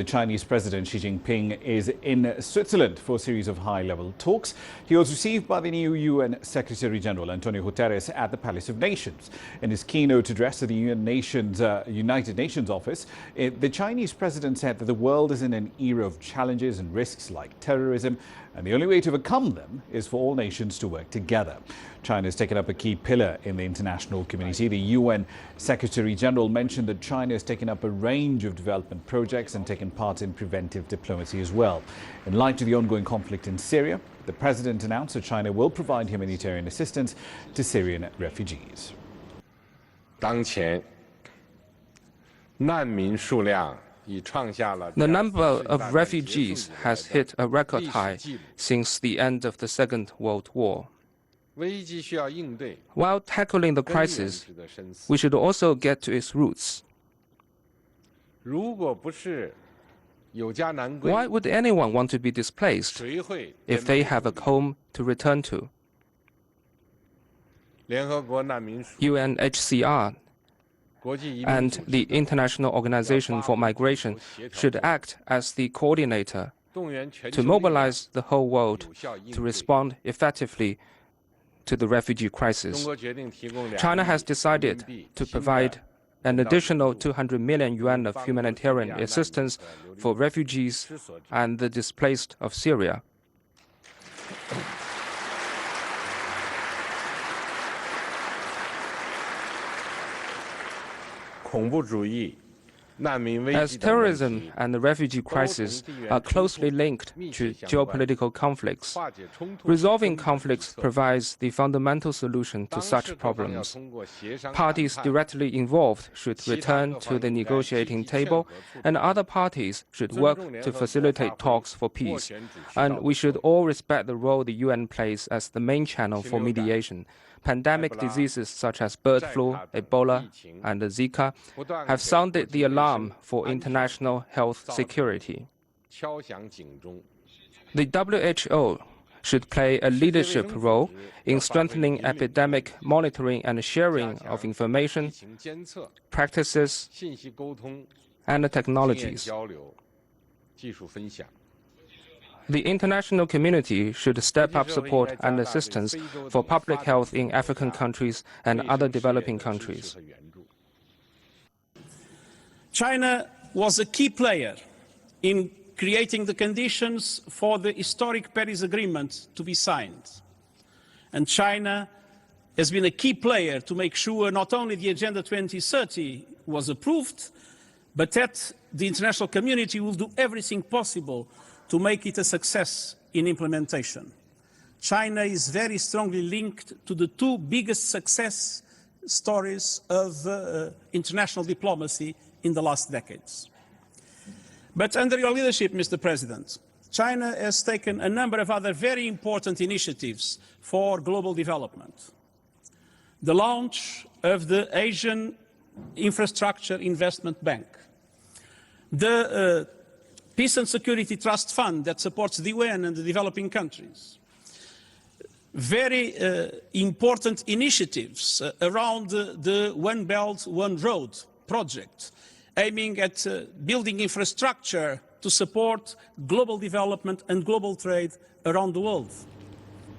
The Chinese President Xi Jinping is in Switzerland for a series of high-level talks. He was received by the new UN Secretary-General Antonio Guterres at the Palace of Nations. In his keynote address to the United Nations office, the Chinese president said that the world is in an era of challenges and risks like terrorism, and the only way to overcome them is for all nations to work together. China has taken up a key pillar in the international community. The UN Secretary-General mentioned that China has taken up a range of development projects and taken part in preventive diplomacy as well. In light of the ongoing conflict in Syria, the president announced that China will provide humanitarian assistance to Syrian refugees. 当前难民数量 The number of refugees has hit a record high since the end of the Second World War. While tackling the crisis, we should also get to its roots. Why would anyone want to be displaced if they have a home to return to? UNHCR and the International Organization for Migration should act as the coordinator to mobilize the whole world to respond effectively to the refugee crisis. China has decided to provide an additional 200 million yuan of humanitarian assistance for refugees and the displaced of Syria. As terrorism and the refugee crisis are closely linked to geopolitical conflicts, resolving conflicts provides the fundamental solution to such problems. Parties directly involved should return to the negotiating table, and other parties should work to facilitate talks for peace. And we should all respect the role the UN plays as the main channel for mediation. Pandemic diseases such as bird flu, Ebola, and Zika have sounded the alarm for international health security. The WHO should play a leadership role in strengthening epidemic monitoring and sharing of information, practices, and technologies. The international community should step up support and assistance for public health in African countries and other developing countries. China was a key player in creating the conditions for the historic Paris Agreement to be signed. And China has been a key player to make sure not only the Agenda 2030 was approved, but that the international community will do everything possible to make it a success in implementation. China is very strongly linked to the two biggest success stories of international diplomacy in the last decades. But under your leadership, Mr. President, China has taken a number of other very important initiatives for global development. The launch of the Asian Infrastructure Investment Bank, the Peace and Security Trust Fund that supports the UN and the developing countries. Very important initiatives around the One Belt, One Road project, aiming at building infrastructure to support global development and global trade around the world.